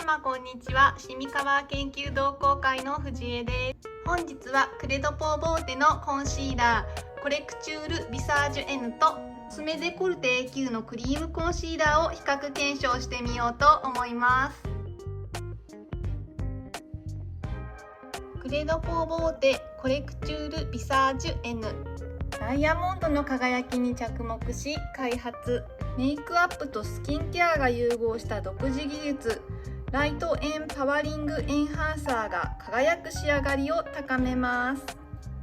様こんにちは。シミカバー研究同好会の藤江です。本日はクレドポーボーテのコンシーラーコレクチュールビサージュ N とコスメデコルテ A9 のクリームコンシーラーを比較検証してみようと思います。クレドポーボーテコレクチュールビサージュ N、 ダイヤモンドの輝きに着目し開発。メイクアップとスキンケアが融合した独自技術、ライトエンパワリングエンハンサーが輝く仕上がりを高めます。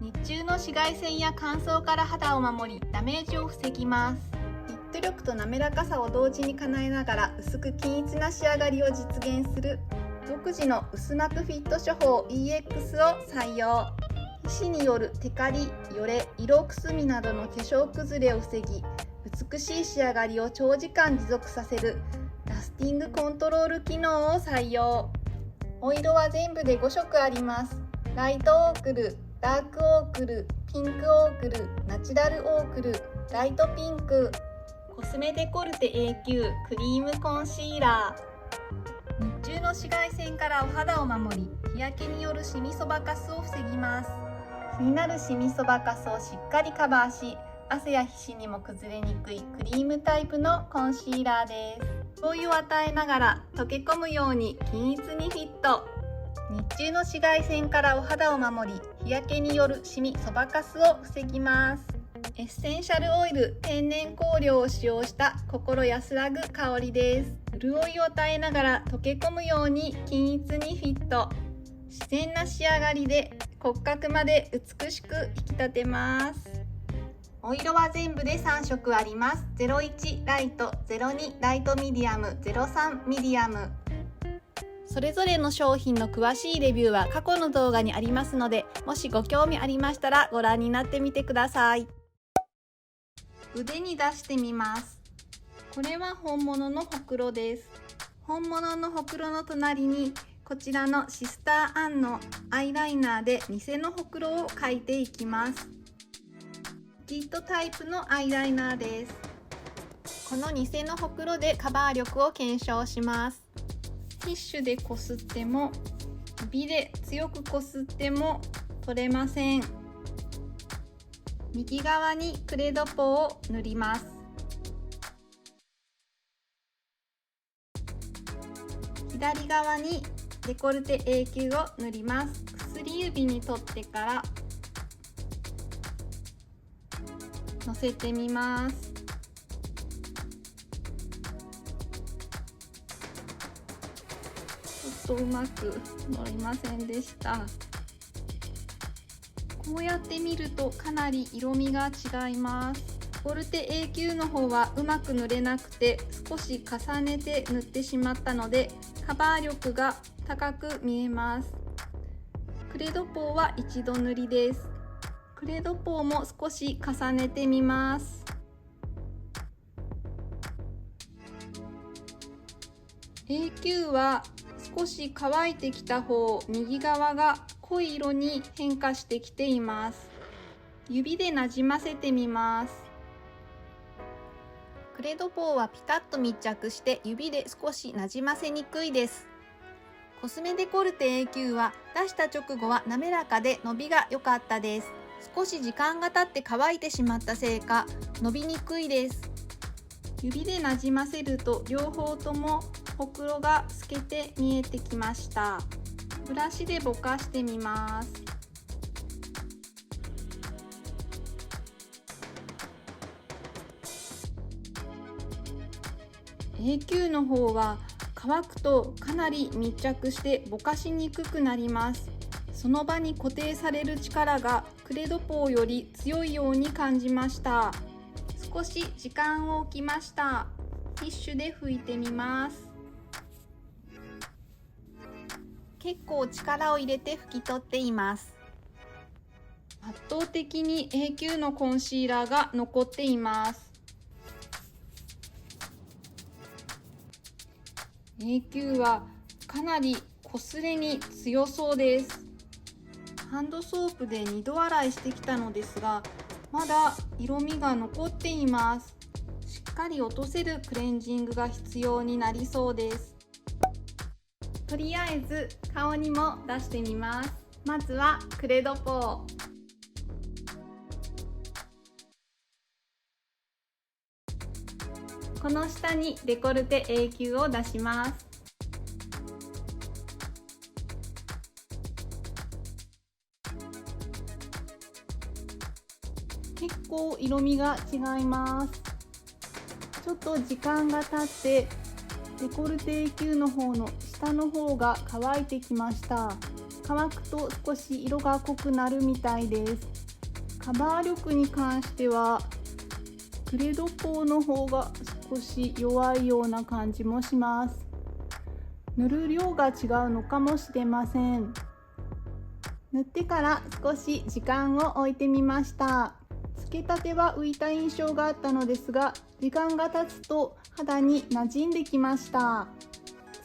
日中の紫外線や乾燥から肌を守り、ダメージを防ぎます。フィット力と滑らかさを同時に叶えながら薄く均一な仕上がりを実現する独自の薄膜フィット処方 EX を採用。皮脂によるテカリ、よれ、色くすみなどの化粧崩れを防ぎ、美しい仕上がりを長時間持続させるラスティングコントロール機能を採用。お色は全部で5色あります。ライトオークル、ダークオークル、ピンクオークル、ナチュラルオークル、ライトピンク。コスメデコルテ A9 クリームコンシーラー。日中の紫外線からお肌を守り、日焼けによるシミそばかすを防ぎます。気になるシミそばかすをしっかりカバーし、汗や皮脂にも崩れにくいクリームタイプのコンシーラーです。お湯を与えながら溶け込むように均一にフィット。日中の紫外線からお肌を守り、日焼けによるシミそばかすを防ぎます。エッセンシャルオイル天然香料を使用した心安らぐ香りです。潤いを与えながら溶け込むように均一にフィット。自然な仕上がりで骨格まで美しく引き立てます。お色は全部で3色あります。01ライト、02ライトミディアム、03ミディアム。それぞれの商品の詳しいレビューは過去の動画にありますので、もしご興味ありましたらご覧になってみてください。腕に出してみます。これは本物のほくろです。本物のほくろの隣にこちらのシスターアンのアイライナーで偽のほくろを描いていきます。キットタイプのアイライナーです。この偽のほくろでカバー力を検証します。ティッシュでこすっても、指で強くこすっても取れません。右側にクレドポを塗ります。左側にデコルテ A9 を塗ります。薬指に取ってからのせてみます。ちょっとうまく乗りませんでした。こうやって見るとかなり色味が違います。デコルテ A9 の方はうまく塗れなくて少し重ねて塗ってしまったのでカバー力が高く見えます。クレドポーは一度塗りです。クレドポーも少し重ねてみます。A9 は少し乾いてきた方、右側が濃い色に変化してきています。指でなじませてみます。クレドポーはピタッと密着して指で少しなじませにくいです。コスメデコルテ A9 は出した直後は滑らかで伸びが良かったです。少し時間が経って乾いてしまったせいか伸びにくいです。指でなじませると両方ともほくろが透けて見えてきました。ブラシでぼかしてみます。A9 の方は乾くとかなり密着してぼかしにくくなります。その場に固定される力がクレドポーより強いように感じました。少し時間を置きました。ティッシュで拭いてみます。結構力を入れて拭き取っています。圧倒的に A9 のコンシーラーが残っています。A9 はかなりこすれに強そうです。ハンドソープで2度洗いしてきたのですが、まだ色味が残っています。しっかり落とせるクレンジングが必要になりそうです。とりあえず顔にも出してみます。まずはクレドポー。この下にデコルテ永久を出します。結構色味が違います。ちょっと時間が経ってデコルテ永久の方の下の方が乾いてきました。乾くと少し色が濃くなるみたいです。カバー力に関してはクレドポーの方が少し弱いような感じもします。塗る量が違うのかもしれません。塗ってから少し時間を置いてみました。つけたては浮いた印象があったのですが、時間が経つと肌に馴染んできました。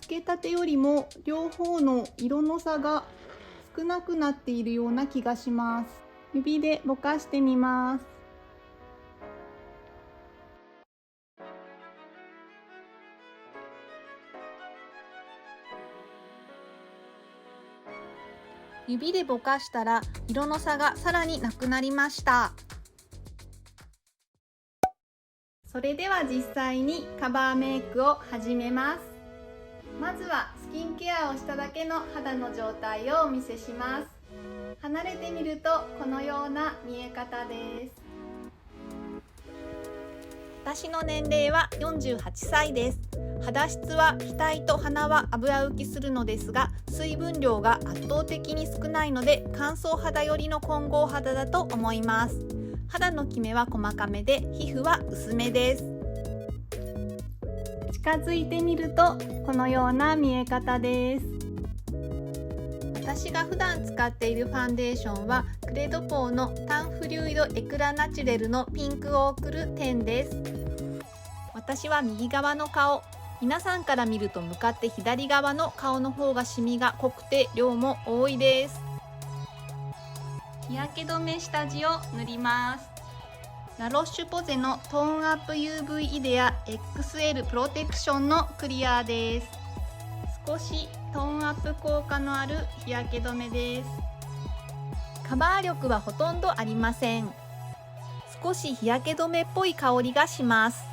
つけたてよりも両方の色の差が少なくなっているような気がします。指でぼかしてみます。指でぼかしたら色の差がさらになくなりました。それでは実際にカバーメイクを始めます。まずはスキンケアをしただけの肌の状態をお見せします。離れてみるとこのような見え方です。私の年齢は48歳です。肌質は額と鼻は油浮きするのですが、水分量が圧倒的に少ないので乾燥肌寄りの混合肌だと思います。肌のキメは細かめで皮膚は薄めです。近づいてみるとこのような見え方です。私が普段使っているファンデーションはクレドポーのタンフリュイドエクラナチュレルのピンクオークル10です。私は右側の顔、皆さんから見ると向かって左側の顔の方がシミが濃くて量も多いです。日焼け止め下地を塗ります。ラロッシュポゼのトーンアップ UV イデア XL プロテクションのクリアです。少しトーンアップ効果のある日焼け止めです。カバー力はほとんどありません。少し日焼け止めっぽい香りがします。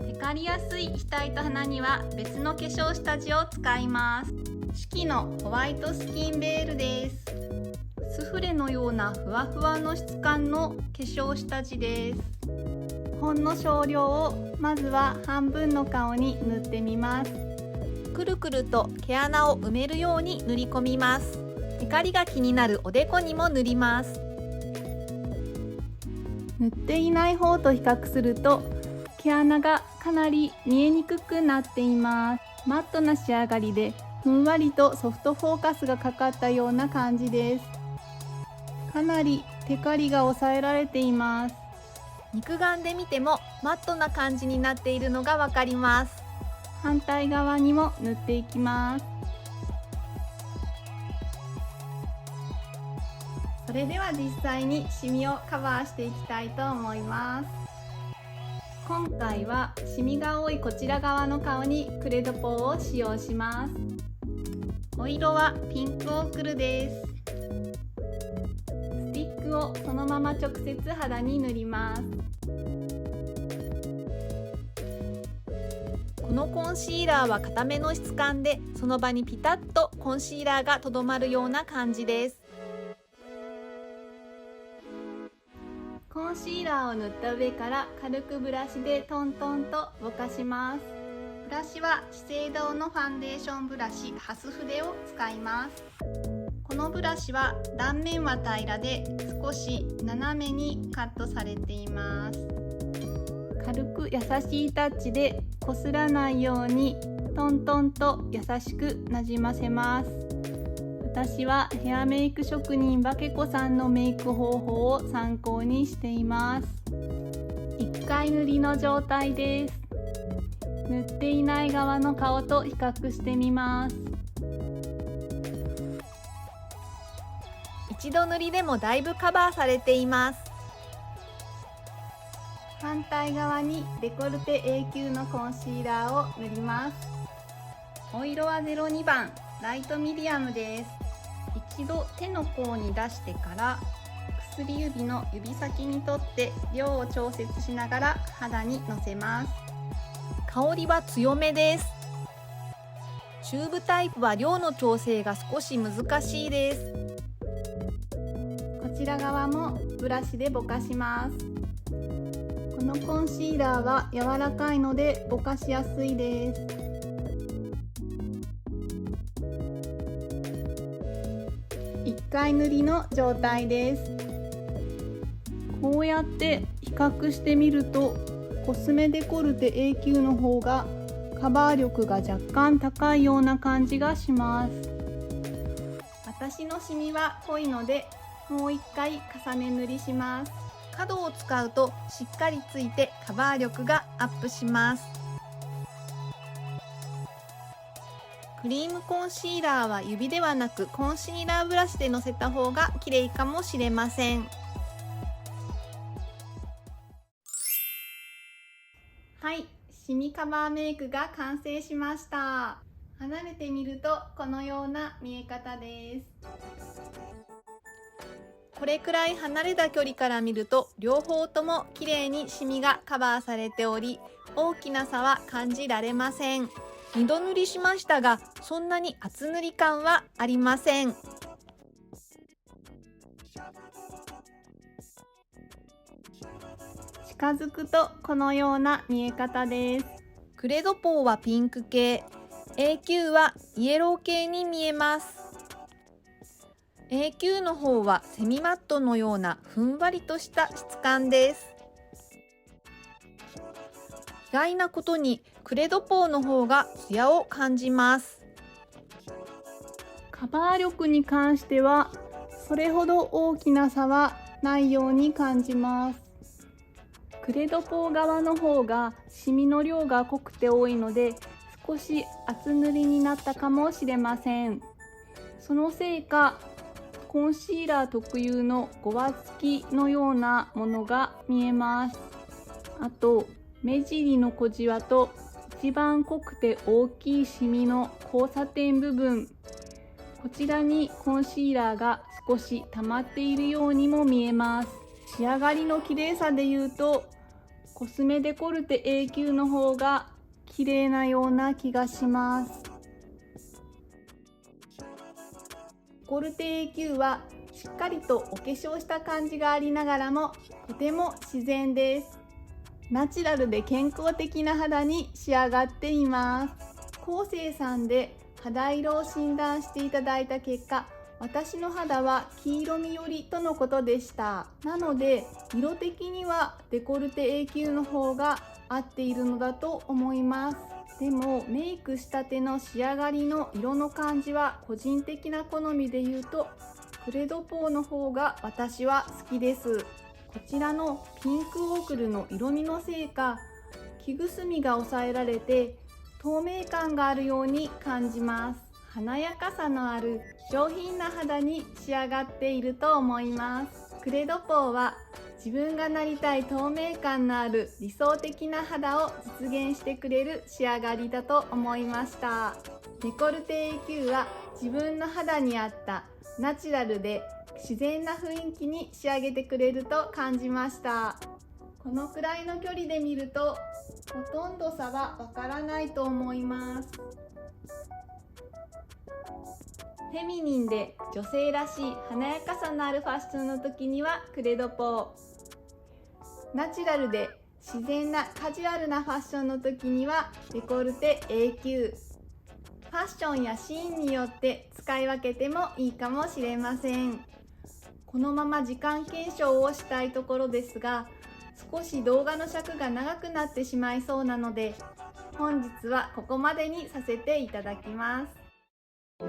テカりやすい額と鼻には別の化粧下地を使います。四季のホワイトスキンベールです。スフレのようなふわふわの質感の化粧下地です。ほんの少量をまずは半分の顔に塗ってみます。くるくると毛穴を埋めるように塗り込みます。テカリが気になるおでこにも塗ります。塗っていない方と比較すると毛穴がかなり見えにくくなっています。マットな仕上がりでふんわりとソフトフォーカスがかかったような感じです。かなりテカリが抑えられています。肉眼で見てもマットな感じになっているのがわかります。反対側にも塗っていきます。それでは実際にシミをカバーしていきたいと思います。今回はシミが多いこちら側の顔にクレドポーを使用します。お色はピンクオークルです。スティックをそのまま直接肌に塗ります。このコンシーラーは固めの質感で、その場にピタッとコンシーラーがとどまるような感じです。コンシーラーを塗った上から軽くブラシでトントンとぼかします。ブラシは資生堂のファンデーションブラシハス筆を使います。このブラシは断面は平らで少し斜めにカットされています。軽く優しいタッチでこすらないようにトントンと優しくなじませます。私はヘアメイク職人バケコさんのメイク方法を参考にしています。1回塗りの状態です。塗っていない側の顔と比較してみます。一度塗りでもだいぶカバーされています。反対側にデコルテ永久のコンシーラーを塗ります。お色は02番ライトミディアムです。一度手の甲に出してから薬指の指先に取って量を調節しながら肌にのせます。香りは強めです。チューブタイプは量の調整が少し難しいです。こちら側もブラシでぼかします。このコンシーラーは柔らかいのでぼかしやすいです。1回塗りの状態です。こうやって比較してみるとコスメデコルテ A 級の方がカバー力が若干高いような感じがします。私のシミは濃いのでもう1回重ね塗りします。角を使うとしっかりついてカバー力がアップします。クリームコンシーラーは指ではなくコンシーラーブラシでのせた方が綺麗かもしれません。はい、シミカバーメイクが完成しました。離れてみるとこのような見え方です。これくらい離れた距離から見ると両方とも綺麗にシミがカバーされており、大きな差は感じられません。2度塗りしましたが、そんなに厚塗り感はありません。近づくとこのような見え方です。クレドポーはピンク系、A 級はイエロー系に見えます。A 級の方はセミマットのようなふんわりとした質感です。意外なことにクレドポーの方がツヤを感じます。カバー力に関してはそれほど大きな差はないように感じます。クレドポー側の方がシミの量が濃くて多いので少し厚塗りになったかもしれません。そのせいかコンシーラー特有のごわつきのようなものが見えます。あと目尻の小じわと一番濃くて大きいシミの交差点部分、こちらにコンシーラーが少し溜まっているようにも見えます。仕上がりの綺麗さでいうとコスメデコルテ A 級の方が綺麗なような気がします。デコルテ A 級はしっかりとお化粧した感じがありながらもとても自然です。ナチュラルで健康的な肌に仕上がっています。コーセーさんで肌色を診断していただいた結果、私の肌は黄色み寄りとのことでした。なので色的にはデコルテ A 級の方が合っているのだと思います。でもメイクしたての仕上がりの色の感じは個人的な好みで言うとクレドポーの方が私は好きです。こちらのピンクオークルの色味のせいか木くすみが抑えられて透明感があるように感じます。華やかさのある上品な肌に仕上がっていると思います。クレドポーは自分がなりたい透明感のある理想的な肌を実現してくれる仕上がりだと思いました。デコルテ A 級は自分の肌に合ったナチュラルで自然な雰囲気に仕上げてくれると感じました。このくらいの距離で見るとほとんど差はわからないと思います。フェミニンで女性らしい華やかさのあるファッションの時にはクレドポー、ナチュラルで自然なカジュアルなファッションの時にはデコルテ A 級。ファッションやシーンによって使い分けてもいいかもしれません。このまま時間検証をしたいところですが、少し動画の尺が長くなってしまいそうなので、本日はここまでにさせていただきます。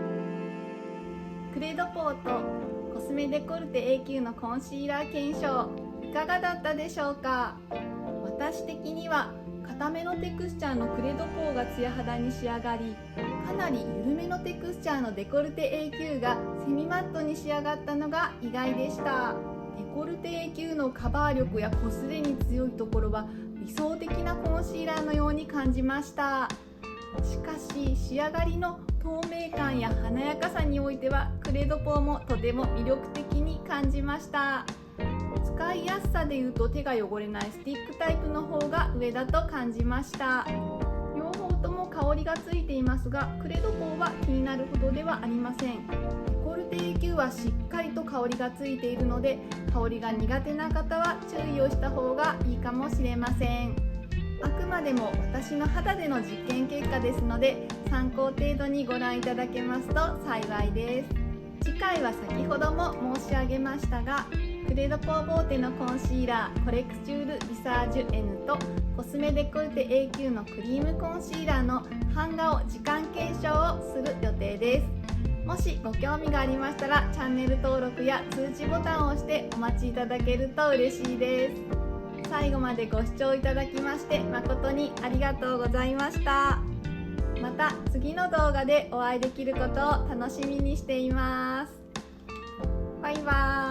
クレドポーとコスメデコルテ A 級のコンシーラー検証いかがだったでしょうか。私的には固めのテクスチャーのクレドポーがツヤ肌に仕上がり、かなり緩めのテクスチャーのデコルテ A 級がセミマットに仕上がったのが意外でした。デコルテ A 級のカバー力やこすれに強いところは理想的なコンシーラーのように感じました。しかし仕上がりの透明感や華やかさにおいてはクレドポーもとても魅力的に感じました。使いやすさでいうと手が汚れないスティックタイプの方が上だと感じました。両方とも香りがついていますが、クレドポーは気になるほどではありません。デコルテ A9 はしっかりと香りがついているので、香りが苦手な方は注意をした方がいいかもしれません。あくまでも私の肌での実験結果ですので、参考程度にご覧いただけますと幸いです。次回は先ほども申し上げましたが、クレドポーボーテのコンシーラーコレクチュールビサージュ N とコスメデコルテ A9 のクリームコンシーラーの版画を時間検証をする予定です。もしご興味がありましたらチャンネル登録や通知ボタンを押してお待ちいただけると嬉しいです。最後までご視聴いただきまして誠にありがとうございました。また次の動画でお会いできることを楽しみにしています。バイバーイ。